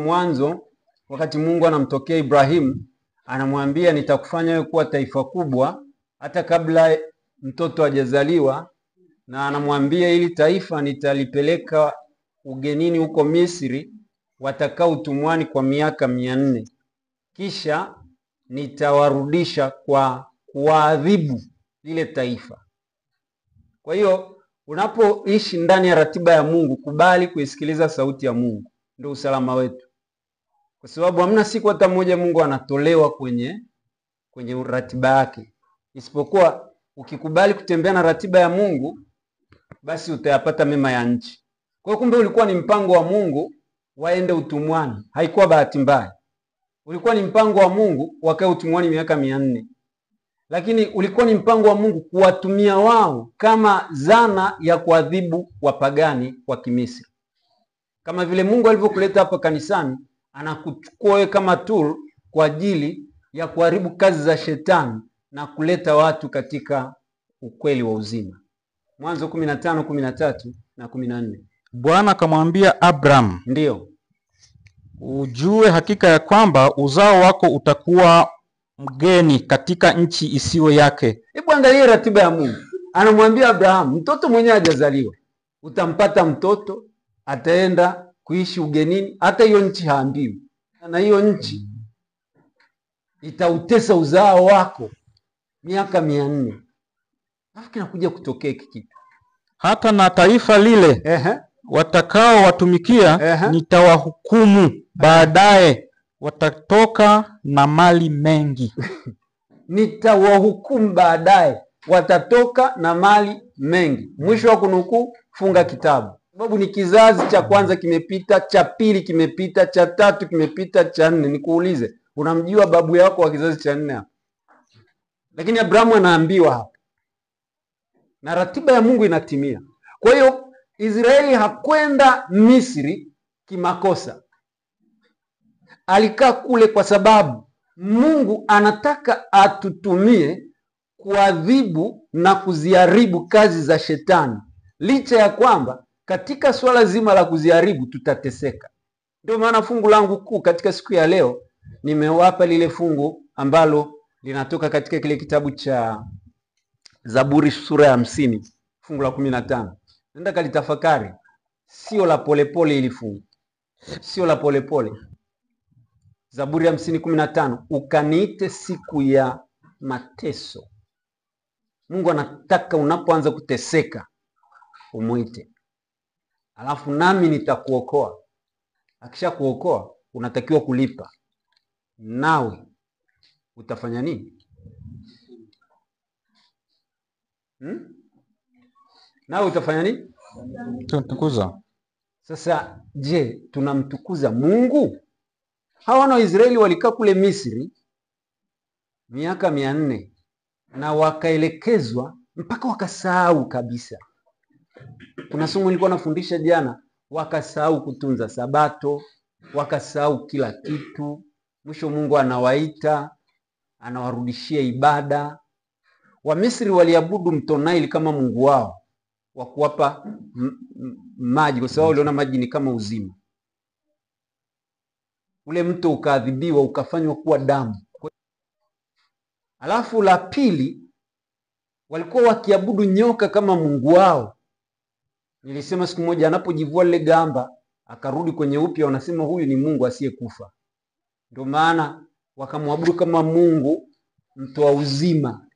Mwanzo, wakati Mungu anamtokea Ibrahimu, anamwambia nitakufanya wewe kuwa taifa kubwa hata kabla mtoto hajazaliwa, na anamwambia ili taifa nitalipeleka ugenini huko Misri, watakao utumwani kwa miaka 400. Kisha nitawarudisha kwa kuadhibu lile taifa. Kwa hiyo unapoishi ndani ya ratiba ya Mungu, kubali kuisikiliza sauti ya Mungu, ndio usalama wetu. Kwa sababu hamna siku hata moja Mungu anatolewa kwenye ratiba yake. Isipokuwa ukikubali kutembea na ratiba ya Mungu, basi utayapata mema ya nchi. Kwa hiyo kumbe ulikuwa ni mpango wa Mungu waende utumwani. Haikuwa bahati mbaya. Ulikuwa ni mpango wa Mungu wakae utumwani miaka 400. Lakini ulikuwa ni mpango wa Mungu kuwatumia wao kama zana ya kuadhibu wapagani wa Kimisri. Kama vile Mungu alivyokuleta hapa kanisani, anakuchukua wewe kama tool kwa ajili ya kuharibu kazi za shetani na kuleta watu katika ukweli wa uzima. Mwanzo 15:13 na 14. Bwana akamwambia Abraham, ndio, ujue hakika ya kwamba uzao wako utakuwa mgeni katika nchi isiyo yake. Hebu angalia ratiba ya Mungu. Anamwambia Abraham, mtoto mwenyewe hajazaliwa, utampata mtoto, ataenda kuishi ugenini, hata hiyo nchi haambiwi. Na hiyo nchi itautesa uzao wako miaka 400. Alafu kinakuja kutokea kitu. Hata na taifa lile watakao watumikia nitawahukumu baadaye, watatoka na mali mengi. Nitawahukumu baadaye, watatoka na mali mengi. Mwisho wa kunukuu, funga kitabu. Sababu ni kizazi cha kwanza kimepita, cha pili kimepita, cha tatu kimepita, cha 4. Nikuulize, unamjua babu yako wa kizazi cha 4 hapa? Lakini Abrahamu anaambiwa hapa, na ratiba ya Mungu inatimia. Kwa hiyo Israeli hakwenda Misri kimakosa. Alikaa kule kwa sababu Mungu anataka atutumie kuadhibu na kuziharibu kazi za shetani. Licha ya kwamba katika swala zima la kuziharibu tutateseka. Ndio maana fungu langu kuu katika siku ya leo nimewapa lile fungu ambalo linatoka katika kile kitabu cha Zaburi sura ya 50, fungu la 15. Nenda kalitafakari. Sio la polepole ili fungu. Sio la polepole. Zaburi ya 50:15, ukaniite siku ya mateso. Mungu anataka unapoanza kuteseka umuite. Alafu nami nitakuokoa. Akisha kuokoa unatakiwa kulipa. Nawe utafanya nini? Nawe utafanya nini? Tunamtukuza. Sasa je, tunamtukuza Mungu? Hawa wana wa Israeli walikaa kule Misri miaka 400 na wakaelekezwa mpaka wakasahau kabisa. Kuna somo nilikuwa nafundisha jana, wakasahau kutunza Sabato, wakasahau kila kitu. Mwisho Mungu anawaita, anawarudishia ibada. Wamisri waliabudu mto Naili kama mungu wao wa kuwapa maji, kwa sababu waliona maji ni kama uzima. Ule mto ukaadhibiwa, ukafanywa kuwa damu. Alafu la pili, walikuwa wakiabudu nyoka kama mungu wao. Nilisema siku moja anapojivua lile gamba akarudi kwenye upya, wanasema huyu ni Mungu asiyekufa. Ndio maana wakamwabudu kama Mungu mtoa uzima.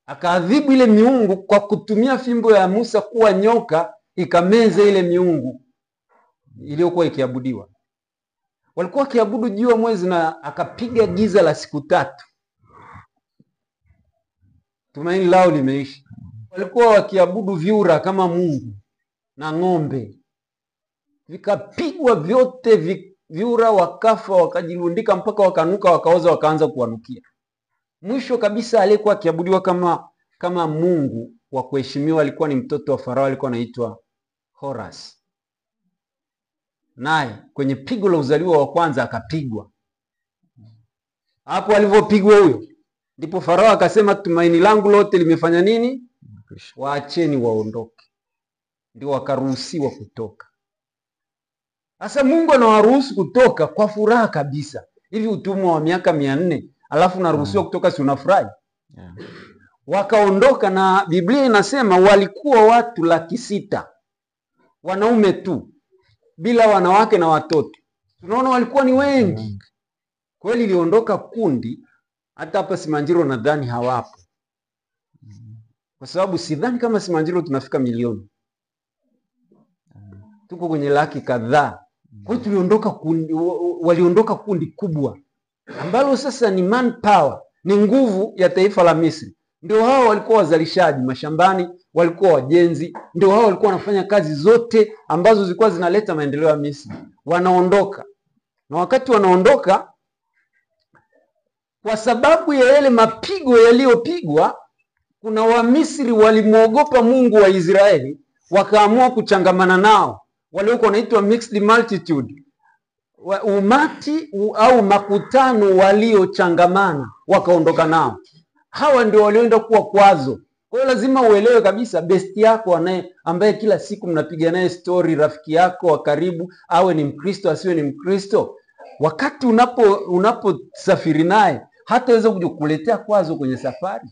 Akaadhibu ile miungu kwa kutumia fimbo ya Musa kuwa nyoka, ikameza ile miungu iliyokuwa ikiabudiwa. Walikuwa wakiabudu jua, mwezi, na akapiga giza la siku 3. Tumaini lao limeisha. Walikuwa wakiabudu vyura kama Mungu na ng'ombe. Vikapigwa vyote, vyura wakafa, wakajirundika mpaka wakanuka, wakaoza, wakaanza kuwanukia. Mwisho kabisa aliyekuwa akiabudiwa kama Mungu wa kuheshimiwa alikuwa ni mtoto wa Farao, alikuwa anaitwa Horus. Naye kwenye pigo la uzaliwa wa kwanza akapigwa. Hapo alivyopigwa huyo, ndipo Farao akasema tumaini langu lote limefanya nini? Waacheni waondoke. Ndio wakaruhusiwa kutoka. Sasa Mungu anawaruhusu kutoka kwa furaha kabisa. Hivi utumwa wa miaka 400 alafu unaruhusiwa kutoka, si unafurahi? Wakaondoka, na Biblia inasema walikuwa watu 600,000 wanaume tu, bila wanawake na watoto. Tunaona walikuwa ni wengi kweli. Liondoka kundi, hata hapa Simanjiro nadhani hawapo, kwa sababu sidhani kama Simanjiro tunafika milioni, tuko kwenye laki kadhaa. Kwa hiyo tuliondoka kundi, waliondoka kundi kubwa ambalo sasa ni manpower, ni nguvu ya taifa la Misri. Ndio hao walikuwa wazalishaji mashambani, walikuwa wajenzi, ndio hao walikuwa wanafanya kazi zote ambazo zilikuwa zinaleta maendeleo ya Misri. Wanaondoka, na wakati wanaondoka, kwa sababu ya yale mapigo yaliyopigwa, kuna Wamisri walimwogopa Mungu wa Israeli, wakaamua kuchangamana nao. Waliokuwa wanaitwa mixed multitude, umati au makutano waliochangamana, wakaondoka nao. Hawa ndio walioenda kuwa kwazo. Kwa hiyo lazima uelewe kabisa, besti yako ambaye kila siku mnapiga naye story, rafiki yako wa karibu, awe ni Mkristo asiwe ni Mkristo, wakati unaposafiri naye hataweza kukuletea kwazo kwenye safari.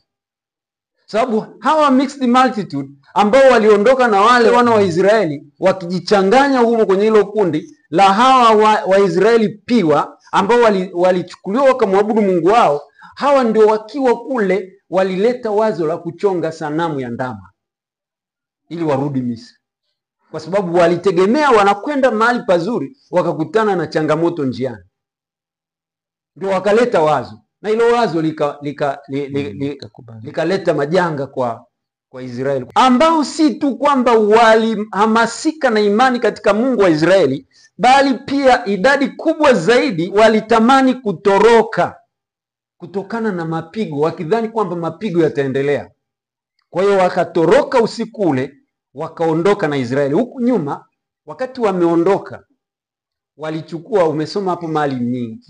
Sababu hawa mixed multitude ambao waliondoka na wale wana wa Israeli, wakijichanganya humo kwenye hilo kundi la hawa wa Israeli piwa, ambao walichukuliwa wakamwabudu Mungu wao, hawa ndio wakiwa kule walileta wazo la kuchonga sanamu ya ndama ili warudi Misri, kwa sababu walitegemea wanakwenda mahali pazuri, wakakutana na changamoto njiani. Ndio wakaleta wazo, na hilo wazo likaleta majanga kwa Israeli, ambao si tu kwamba walihamasika na imani katika Mungu wa Israeli, bali pia idadi kubwa zaidi walitamani kutoroka kutokana na mapigo, wakidhani kwamba mapigo yataendelea. Kwa hiyo wakatoroka usiku ule, wakaondoka na Israeli. Huku nyuma, wakati wameondoka, walichukua, umesoma hapo mali nyingi.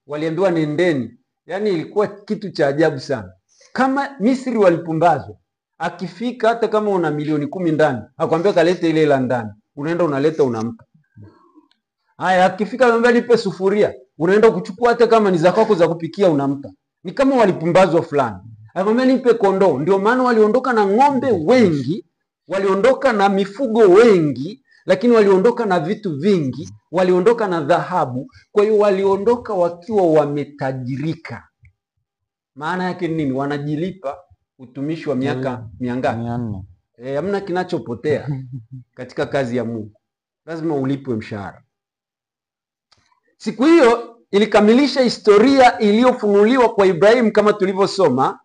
Waliambiwa nendeni. Yaani ilikuwa kitu cha ajabu sana. Kama Misri walipumbazwa, akifika hata kama una milioni 10 ndani, akwambia kalete ile ila ndani, unaenda unaleta unampa. Haya, akifika anambia nipe sufuria, unaenda kuchukua hata kama ni za kwako za kupikia unampa. Ni kama walipumbazwa fulani. Akamwambia nipe kondoo. Ndio maana waliondoka na ng'ombe wengi, waliondoka na mifugo wengi, lakini waliondoka na vitu vingi, waliondoka na dhahabu. Kwa hiyo waliondoka wakiwa wametajirika. Maana yake nini? Wanajilipa utumishi wa miaka miangapi? 400. Hamna kinachopotea katika kazi ya Mungu. Lazima ulipwe mshahara. Siku hiyo ilikamilisha historia iliyofunuliwa kwa Ibrahim kama tulivyosoma,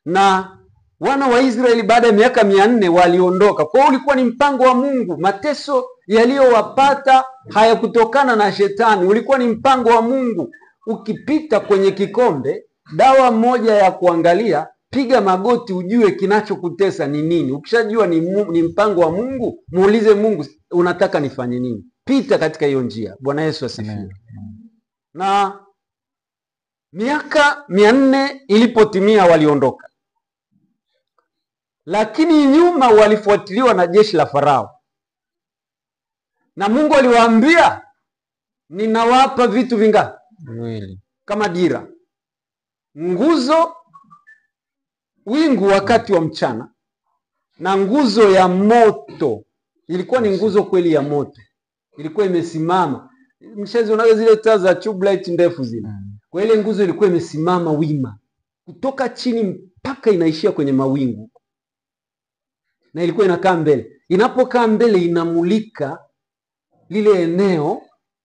na wana wa Israeli baada ya miaka 400 waliondoka. Kwa hiyo ulikuwa ni mpango wa Mungu. Mateso yaliyowapata hayakutokana na shetani, ulikuwa ni mpango wa Mungu. Ukipita kwenye kikombe, dawa moja ya kuangalia, piga magoti ujue kinachokutesa ni nini. Ukishajua ni mpango wa Mungu, muulize Mungu, unataka nifanye nini? Pita katika hiyo njia. Bwana Yesu asifiwe. Na miaka 400 ilipotimia waliondoka. Lakini nyuma walifuatiliwa na jeshi la Farao. Na Mungu aliwaambia, ninawapa vitu vingapi? 2 kama dira. Nguzo, wingu wakati wa mchana, na nguzo ya moto. Ilikuwa ni nguzo kweli ya moto. Ilikuwa imesimama. Mshaziona zile taa za tube light ndefu zile. Kwa ile nguzo ilikuwa imesimama wima, kutoka chini mpaka inaishia kwenye mawingu. Na ilikuwa inakaa mbele. Inapokaa mbele inamulika lile eneo.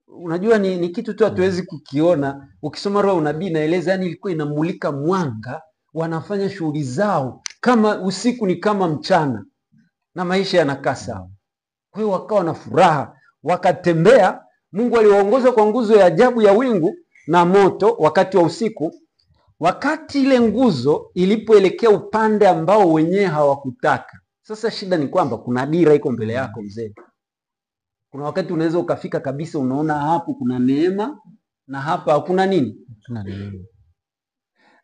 Unajua ni kitu tu hatuwezi kukiona. Ukisoma roho unabii naeleza, yani ilikuwa inamulika mwanga, wanafanya shughuli zao kama usiku ni kama mchana, na maisha yanakaa sawa. Kwa hiyo wakawa na furaha, wakatembea. Mungu aliwaongoza kwa nguzo ya ajabu ya wingu na moto wakati wa usiku. Wakati ile nguzo ilipoelekea upande ambao wenyewe hawakutaka. Sasa shida ni kwamba kuna dira iko mbele yako mzee. Kuna wakati unaweza ukafika kabisa, unaona hapo kuna neema na hapa hakuna nini? Hakuna neema.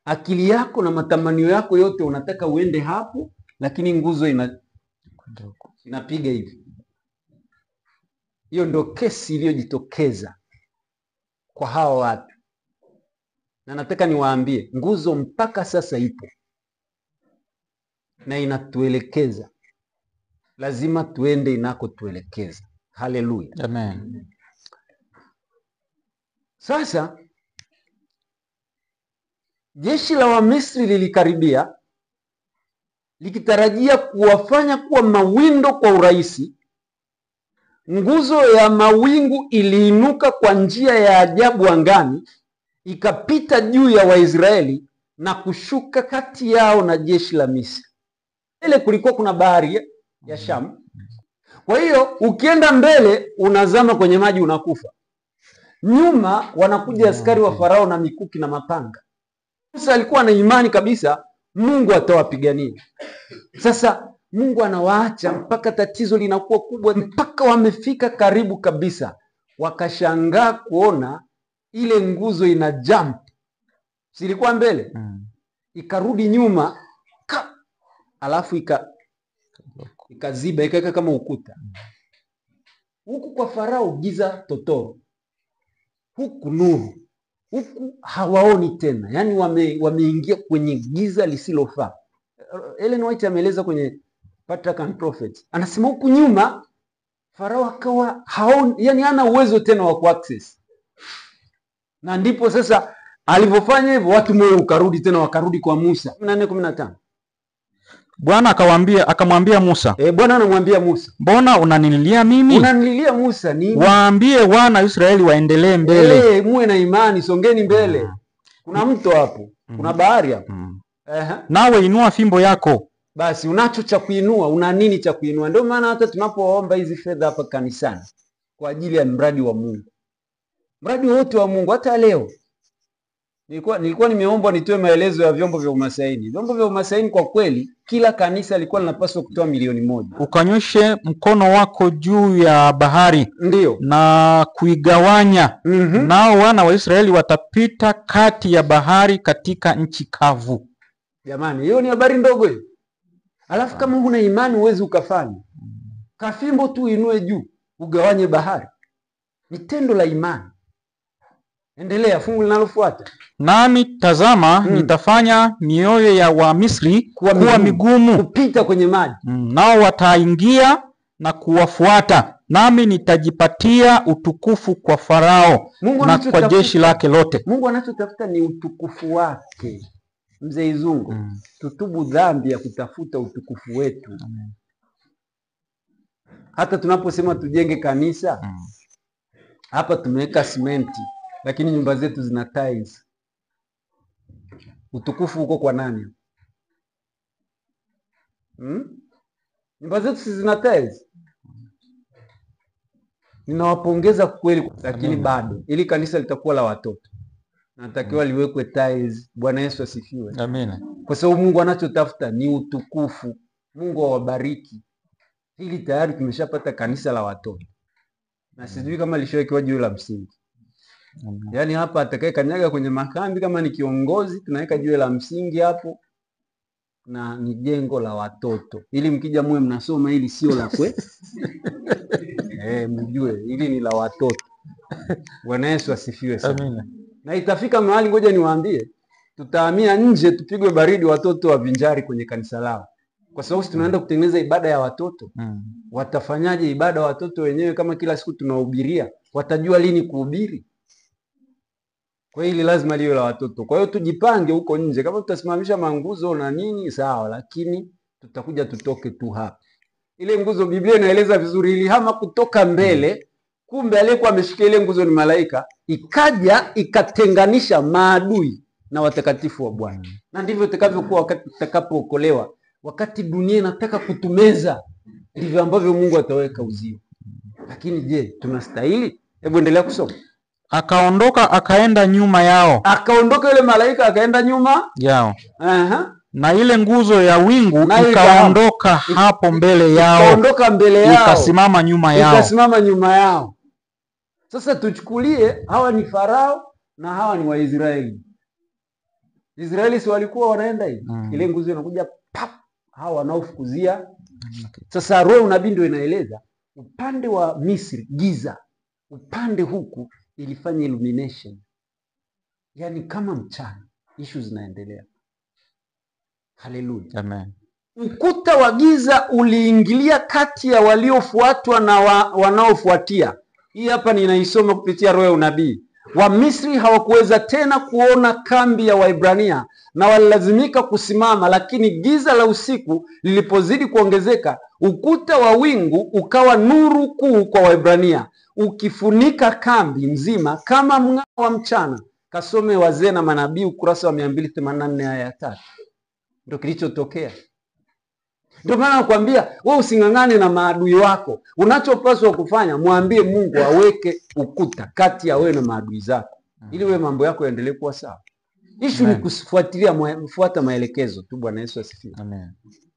Akili yako na matamanio yako yote unataka uende hapo, lakini nguzo inapiga hivi. Hiyo ndio kesi iliyojitokeza kwa hawa watu, na nataka niwaambie nguzo mpaka sasa ipo na inatuelekeza, lazima tuende inakotuelekeza. Haleluya, Amen. Sasa jeshi la Wamisri lilikaribia likitarajia kuwafanya kuwa mawindo kwa urahisi. Nguzo ya mawingu iliinuka kwa njia ya ajabu angani, ikapita juu ya Waisraeli na kushuka kati yao na jeshi la Misri. Ile kulikuwa kuna bahari ya Shamu. Kwa hiyo ukienda mbele unazama kwenye maji unakufa. Nyuma wanakuja askari wa Farao na mikuki na mapanga. Musa alikuwa na imani kabisa Mungu atawapigania. Sasa Mungu anawaacha mpaka tatizo linakuwa kubwa, mpaka wamefika karibu kabisa. Wakashangaa kuona ile nguzo ina jump. Silikuwa mbele, ikarudi nyuma, alafu ikaziba, ikaweka kama ukuta. Huku kwa Farao giza totoro, huku nuru, huku hawaoni tena. Yaani wameingia kwenye giza lisilofaa. Ellen White ameeleza kwenye Patriarch and Prophets. Anasema huku nyuma Farao akawa haoni, yani hana uwezo tena wa kuaccess. Na ndipo sasa alivyofanya hivyo watu moyo ukarudi tena, wakarudi kwa Musa. 14:15. Bwana akamwambia Musa. Bwana anamwambia Musa, mbona unanililia mimi? Unanililia Musa nini? Waambie wana Israeli waendelee mbele. Muwe na imani, songeni mbele. Kuna mto hapo, kuna bahari hapo. Nawe inua fimbo yako. Basi unacho cha kuinua, una nini cha kuinua? Ndio maana hata tunapoomba hizi fedha hapa kanisani kwa ajili ya mradi wa Mungu, mradi wote wa Mungu, hata leo nilikuwa nimeombwa nitoe maelezo ya vyombo vya umasaini. Vyombo vya umasaini kwa kweli kila kanisa lilikuwa linapaswa kutoa 1,000,000. Ukanyoshe mkono wako juu ya bahari, ndio, na kuigawanya. Nao wana wa Israeli watapita kati ya bahari katika nchi kavu. Jamani, hiyo ni habari ndogo hiyo. Alafu kama huna imani huwezi ukafanya. Kafimbo tu inue juu, ugawanye bahari. Ni tendo la imani. Endelea fungu linalofuata. Nami tazama, nitafanya mioyo ya Wamisri kuwa migumu kupita kwenye maji. Nao wataingia na kuwafuata, nami nitajipatia utukufu kwa Farao na kwa jeshi lake lote. Mungu anachotafuta ni utukufu wake. Mzee Izungu, tutubu dhambi ya kutafuta utukufu wetu. Hata tunaposema tujenge kanisa, hapa tumeweka simenti, lakini nyumba zetu zina tiles. Utukufu uko kwa nani? Nyumba zetu si zina tiles. Ninawapongeza kweli, lakini bado ili kanisa litakuwa la watoto natakiwa liwekwe tiles. Bwana Yesu asifiwe. Amina. Kwa sababu Mungu anachotafuta ni utukufu. Mungu awabariki. Hili tayari tumeshapata kanisa la watoto. Na sijui kama lishowekewa jiwe la msingi. Yaani hapa atakaye kanyaga kwenye makambi kama ni kiongozi, tunaweka jiwe la msingi hapo. Na ni jengo la watoto. Ili mkija muwe mnasoma hili sio la kwe. Mjue hili ni la watoto. Bwana Yesu asifiwe sana. Amina. Na itafika mahali, ngoja niwaambie, tutahamia nje tupigwe baridi watoto wavinjari kwenye kanisa lao. Kwa sababu tunaenda kutengeneza ibada ya watoto. Watafanyaje ibada watoto wenyewe kama kila siku tunahubiria? Watajua lini kuhubiri? Kwa hili lazima liwe la watoto. Kwa hiyo tujipange huko nje. Kama tutasimamisha manguzo na nini sawa, lakini tutakuja tutoke tu hapa. Ile nguzo Biblia inaeleza vizuri, ilihama kutoka mbele, kumbe aliyekuwa ameshika ile nguzo ni malaika, ikaja ikatenganisha maadui na watakatifu wa Bwana. Na ndivyo itakavyokuwa wakati tutakapookolewa. Wakati dunia inataka kutumeza, ndivyo ambavyo Mungu ataweka uzio. Lakini je, tunastahili? Hebu endelea kusoma. Akaondoka akaenda nyuma yao. Akaondoka yule malaika akaenda nyuma yao. Na ile nguzo ya wingu ikaondoka hapo mbele yao. Ikaondoka mbele yao. Ikasimama nyuma yao. Ikasimama nyuma yao. Sasa tuchukulie hawa ni Farao na hawa ni Waisraeli. Israeli si walikuwa wanaenda hivi. Ile nguzo inakuja pap, hawa wanaofukuzia. Sasa roho unabii ndio inaeleza Upande wa Misri giza, upande huku ilifanya illumination, yaani kama mchana. Issue zinaendelea. Haleluya. Amen. Ukuta wa giza uliingilia kati ya waliofuatwa na wanaofuatia. Hii hapa ninaisoma kupitia roho ya unabii. Wamisri hawakuweza tena kuona kambi ya Waebrania na walilazimika kusimama, lakini giza la usiku lilipozidi kuongezeka, ukuta wa wingu ukawa nuru kuu kwa Waebrania, ukifunika kambi nzima kama mng'ao wa mchana. Kasome Wazee na Manabii ukurasa wa 284 aya ya 3. Ndio kilichotokea. Ndio maana nakwambia wewe using'ang'ane na maadui wako. Unachopaswa kufanya, mwambie Mungu aweke ukuta kati ya wewe na maadui zako, ili wewe mambo yako yaendelee kuwa sawa. Issue ni kufuata maelekezo tu. Bwana Yesu asifiwe. Amen.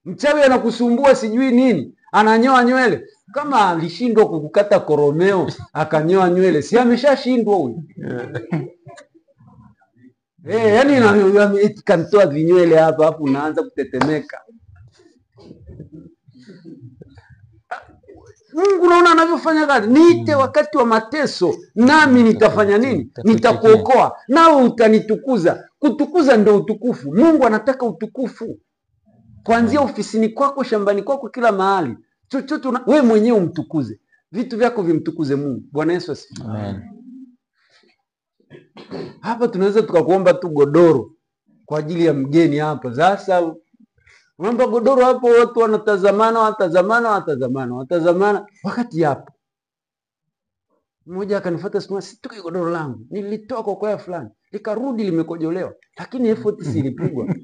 Mchawi anakusumbua sijui nini, ananyoa nywele. Kama alishindwa kukukata koromeo akanyoa nywele, si ameshashindwa huyu? Yaani kanitoa vinywele hapa hapo unaanza kutetemeka. Mungu unaona anavyofanya kazi. Niite wakati wa mateso, nami nitafanya nini? Nitakuokoa, nawe utanitukuza. Kutukuza ndio utukufu. Mungu anataka utukufu. Kuanzia ofisini kwako, shambani kwako, kila mahali. Chochote wewe mwenyewe umtukuze. Vitu vyako vimtukuze Mungu. Bwana Yesu asifiwe. Amen. Hapa tunaweza tukakuomba tu godoro kwa ajili ya mgeni hapa. Sasa unaomba godoro hapo, watu wanatazamana wakati hapo. Mmoja akanifuata siku moja, situke godoro langu, nilitoa kwa kwaya fulani, likarudi limekojolewa, lakini effort si ilipigwa.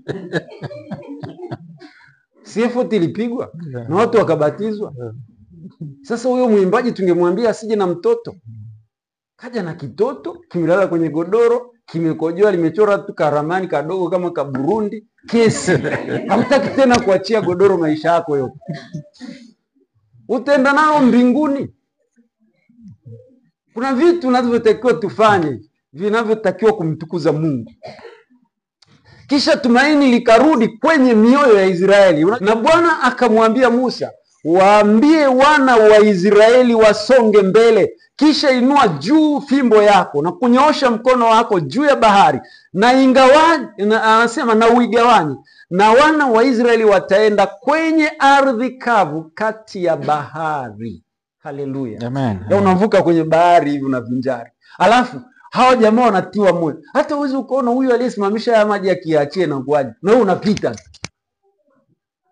Si effort ilipigwa na watu wakabatizwa. Sasa huyo mwimbaji tungemwambia asije na mtoto. Kaja na kitoto, kimelala kwenye godoro, kimekojoa, limechora tu karamani kadogo kama ka Burundi. Kesi. Hamtaki tena kuachia godoro maisha yako yote. Utaenda nao mbinguni. Kuna vitu tunavyotakiwa tufanye, vinavyotakiwa kumtukuza Mungu. Kisha tumaini likarudi kwenye mioyo ya Israeli. Na Bwana akamwambia Musa, waambie wana wa Israeli wasonge mbele. Kisha inua juu fimbo yako na kunyoosha mkono wako juu ya bahari, na anasema na uigawanye, na wana wa Israeli wataenda kwenye ardhi kavu kati ya bahari. Haleluya. Amen. Ya unavuka kwenye bahari hivi unavinjari. Alafu hawa jamaa wanatiwa moyo. Hata uwezi ukaona huyu aliyesimamisha haya maji akiachie na kuaje, na wewe unapita.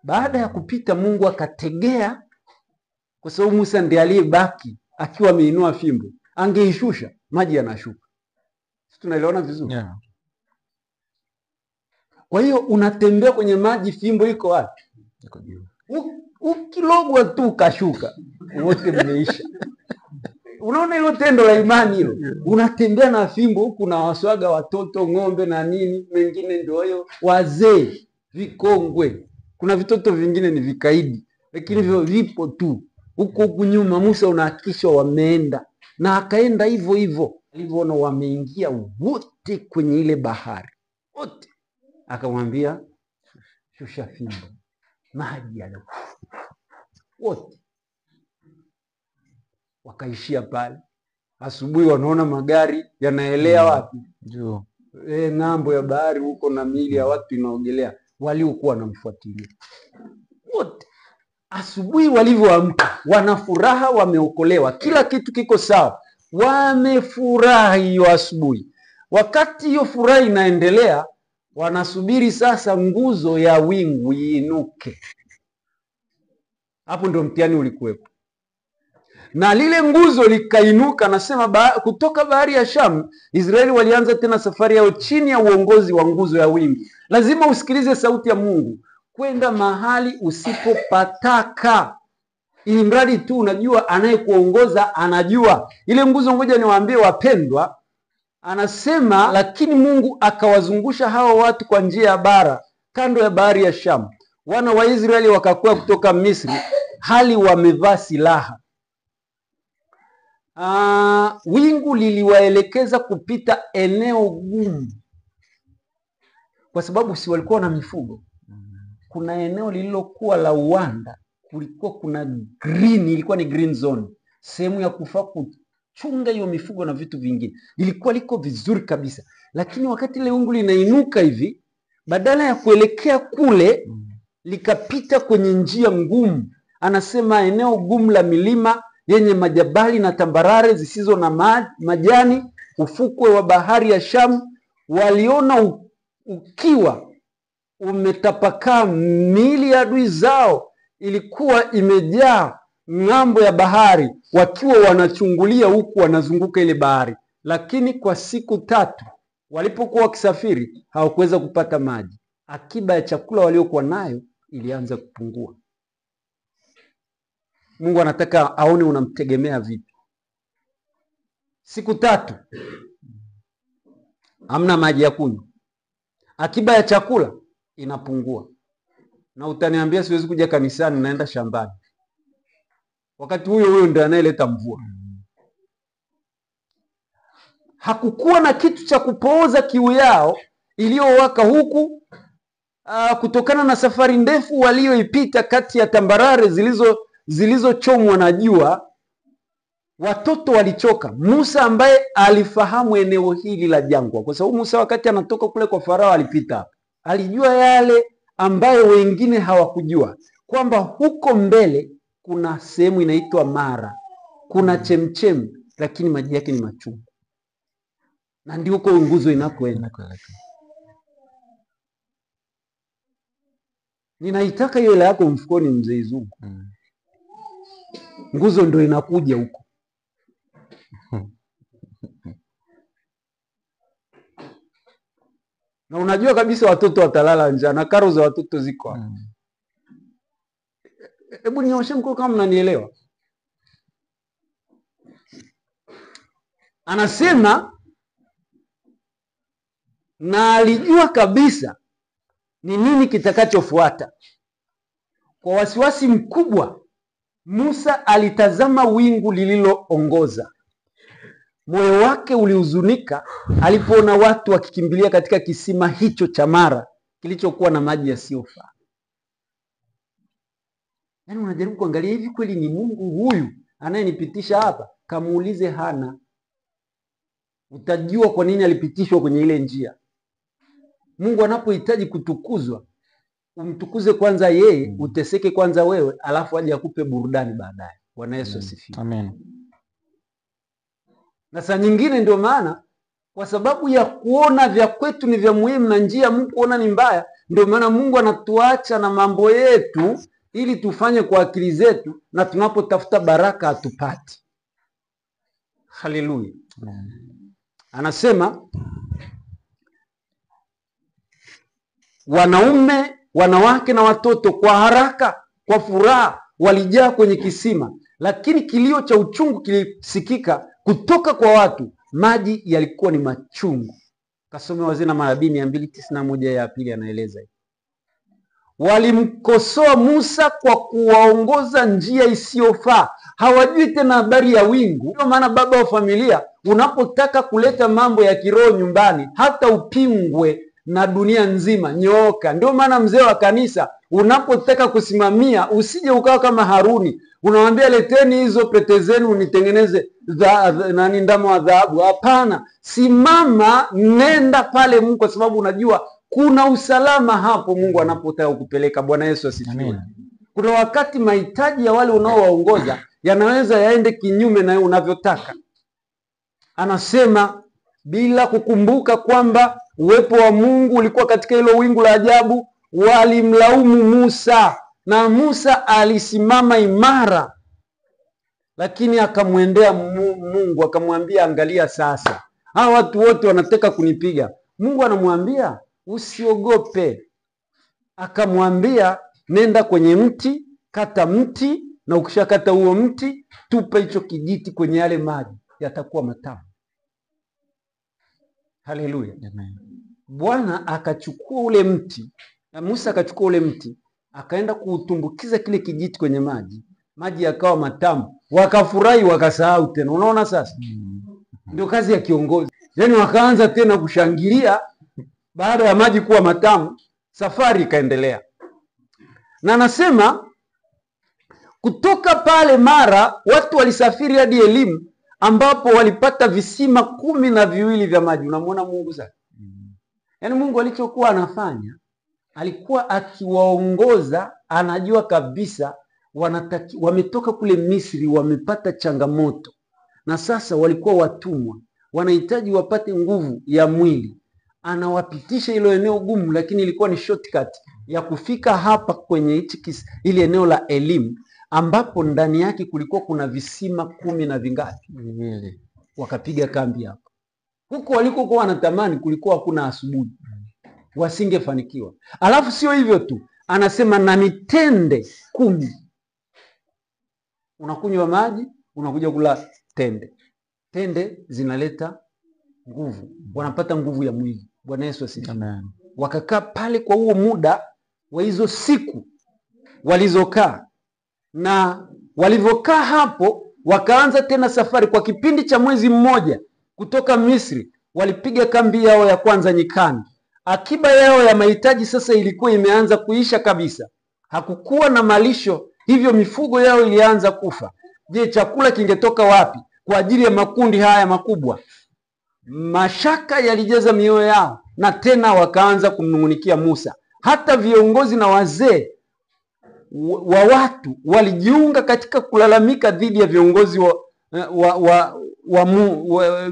Baada ya kupita, Mungu akategea, kwa sababu Musa ndiye aliyebaki akiwa ameinua fimbo. Angeishusha, maji yanashuka. Sisi tunaelewana vizuri? Yeah. Kwa hiyo unatembea kwenye maji, fimbo iko wapi? Iko juu. Ukilogwa tu ukashuka, wote mmeisha. Unaona hilo tendo la imani hilo? Unatembea na fimbo huku na waswaga watoto, ng'ombe na nini, mengine ndio hiyo, wazee, vikongwe. Kuna vitoto vingine ni vikaidi, lakini hivyo vipo tu. Huko nyuma Musa unahakikisha wameenda, na akaenda hivyo hivyo. Alivyoona wameingia wote kwenye ile bahari, wote, akamwambia shusha fimbo, maji yale wote wakaishia pale. Asubuhi wanaona magari yanaelea wapi? Juu. Ng'ambo ya bahari huko, na miili ya watu inaogelea, waliokuwa wanamfuatilia wote. Asubuhi walivyoamka, wana furaha, wameokolewa, kila kitu kiko sawa, wamefurahi hiyo asubuhi. Wakati hiyo furaha inaendelea, wanasubiri sasa nguzo ya wingu iinuke. Hapo ndio mtihani ulikuwepo. Na lile nguzo likainuka, nasema kutoka bahari ya Shamu, Israeli walianza tena safari yao chini ya uongozi wa nguzo ya wingu. Lazima usikilize sauti ya Mungu, kwenda mahali usipopataka, ili mradi tu unajua anayekuongoza anajua. Ile nguzo, ngoja niwaambie wapendwa, anasema lakini Mungu akawazungusha hao watu kwa njia ya bara kando ya bahari ya Shamu. Wana wa Israeli wakakwea kutoka Misri hali wamevaa silaha. Wingu liliwaelekeza kupita eneo gumu, kwa sababu si walikuwa na mifugo. Kuna eneo lililokuwa la uwanda kulikuwa kuna green, ilikuwa ni green zone, sehemu ya kufaa kuchunga hiyo mifugo na vitu vingine, lilikuwa liko vizuri kabisa. Lakini wakati ile wingu linainuka hivi, badala ya kuelekea kule, likapita kwenye njia ngumu. Anasema eneo gumu la milima yenye majabali na tambarare zisizo na majani, ufukwe wa bahari ya Shamu. Waliona ukiwa umetapakaa, miili ya adui zao ilikuwa imejaa ng'ambo ya bahari, wakiwa wanachungulia huku wanazunguka ile bahari. Lakini kwa siku 3 walipokuwa wakisafiri hawakuweza kupata maji. Akiba ya chakula waliokuwa nayo ilianza kupungua. Mungu anataka aone unamtegemea vipi. Siku 3 hamna maji ya kunywa, akiba ya chakula inapungua. Na utaniambia siwezi kuja kanisani, naenda shambani. Wakati huyo ndiye anayeleta mvua. Hakukuwa na kitu cha kupooza kiu yao iliyowaka huku, kutokana na safari ndefu walioipita kati ya tambarare zilizochomwa na jua. Watoto walichoka. Musa ambaye alifahamu eneo hili la jangwa, kwa sababu Musa wakati anatoka kule kwa Farao alipita, alijua yale ambayo wengine hawakujua, kwamba huko mbele kuna sehemu inaitwa Mara, kuna chemchem, lakini maji yake ni machungu, na ndio huko nguzo inakoenda. Ninaitaka hiyo hela yako mfukoni, mzee Izungu. Nguzo ndio inakuja huko. Na unajua kabisa watoto watalala njaa na karo za watoto ziko hapo. Hebu nioshe mkono kama mnanielewa. Anasema na alijua kabisa ni nini kitakachofuata. Kwa wasiwasi mkubwa, Musa alitazama wingu lililoongoza. Moyo wake ulihuzunika alipoona watu wakikimbilia katika kisima hicho cha Mara kilichokuwa na maji yasiyofaa. Yaani unajaribu kuangalia, hivi kweli ni Mungu huyu anayenipitisha hapa? Kamuulize Hana, utajua kwa nini alipitishwa kwenye ile njia. Mungu anapohitaji kutukuzwa, umtukuze kwanza yeye, uteseke kwanza wewe, alafu aje akupe burudani baadaye. Bwana Yesu asifiwe. Amen. Na saa nyingine ndio maana, kwa sababu ya kuona vya kwetu ni vya muhimu na njia Mungu kuona ni mbaya, ndio maana Mungu anatuacha na mambo yetu ili tufanye kwa akili zetu, na tunapotafuta baraka hatupati. Haleluya. Anasema wanaume, wanawake na watoto kwa haraka, kwa furaha walijaa kwenye kisima, lakini kilio cha uchungu kilisikika kutoka kwa watu. Maji yalikuwa ni machungu. Kasome Wazee Manabii 291 ya pili, anaeleza hivi. Walimkosoa Musa kwa kuwaongoza njia isiyofaa. Hawajui tena habari ya wingu. Ndio maana baba wa familia, unapotaka kuleta mambo ya kiroho nyumbani, hata upingwe na dunia nzima, nyooka. Ndio maana mzee wa kanisa, unapotaka kusimamia, usije ukawa kama Haruni, unamwambia leteni hizo pete zenu nitengeneze ndama wa dhahabu. Hapana, simama, nenda pale Mungu, kwa sababu unajua kuna usalama hapo Mungu anapotaka kupeleka. Bwana Yesu asifiwe. Kuna wakati mahitaji ya wale unaowaongoza yanaweza yaende kinyume na unavyotaka. Anasema bila kukumbuka kwamba uwepo wa Mungu ulikuwa katika hilo wingu la ajabu, walimlaumu Musa, na Musa alisimama imara, lakini akamwendea Mungu akamwambia, angalia sasa, hawa watu wote wanataka kunipiga. Mungu anamwambia usiogope. Akamwambia nenda kwenye mti, kata mti, na ukishakata huo mti, tupa hicho kijiti kwenye yale maji, yatakuwa matamu. Haleluya. Bwana akachukua ule mti, na Musa akachukua ule mti, akaenda kuutumbukiza kile kijiti kwenye maji, maji yakawa matamu. Wakafurahi, wakasahau tena. Unaona sasa? Ndio kazi ya kiongozi. Yaani wakaanza tena kushangilia baada ya maji kuwa matamu, safari ikaendelea. Na anasema Kutoka pale Mara watu walisafiri hadi Elimu, ambapo walipata visima 12 vya maji. Unamwona Mungu sasa? Yaani Mungu alichokuwa anafanya, alikuwa akiwaongoza, anajua kabisa wametoka kule Misri, wamepata changamoto, na sasa walikuwa watumwa, wanahitaji wapate nguvu ya mwili. Anawapitisha hilo eneo gumu, lakini ilikuwa ni shortcut ya kufika hapa kwenye ile eneo la Elimu, ambapo ndani yake kulikuwa kuna visima 10 na vingapi? Wakapiga kambi hapa. Huko walikokuwa wanatamani kulikuwa hakuna asubuhi, wasingefanikiwa. Alafu sio hivyo tu, anasema na mitende 10. Unakunywa maji, unakuja kula tende. Tende zinaleta nguvu, wanapata nguvu ya mwili. Bwana Yesu asifiwe. Amen. Wakakaa pale kwa huo muda wa hizo siku walizokaa, na walivyokaa hapo wakaanza tena safari kwa kipindi cha mwezi mmoja kutoka Misri. Walipiga kambi yao ya kwanza nyikani. Akiba yao ya mahitaji sasa ilikuwa imeanza kuisha kabisa. Hakukuwa na malisho, hivyo mifugo yao ilianza kufa. Je, chakula kingetoka wapi kwa ajili ya makundi haya makubwa? Mashaka yalijaza mioyo yao, na tena wakaanza kumnung'unikia Musa. Hata viongozi na wazee wa watu walijiunga katika kulalamika dhidi ya viongozi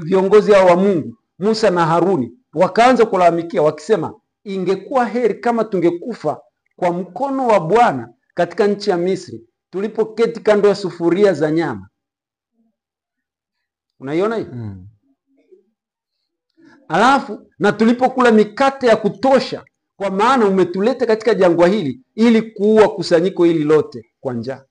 viongozi hao wa Mungu, Musa na Haruni. Wakaanza kulalamikia wakisema, ingekuwa heri kama tungekufa kwa mkono wa Bwana katika nchi ya Misri, tulipoketi kando ya sufuria za nyama. Unaiona hii? Alafu na tulipokula mikate ya kutosha, kwa maana umetuleta katika jangwa hili ili kuua kusanyiko hili lote kwa njaa.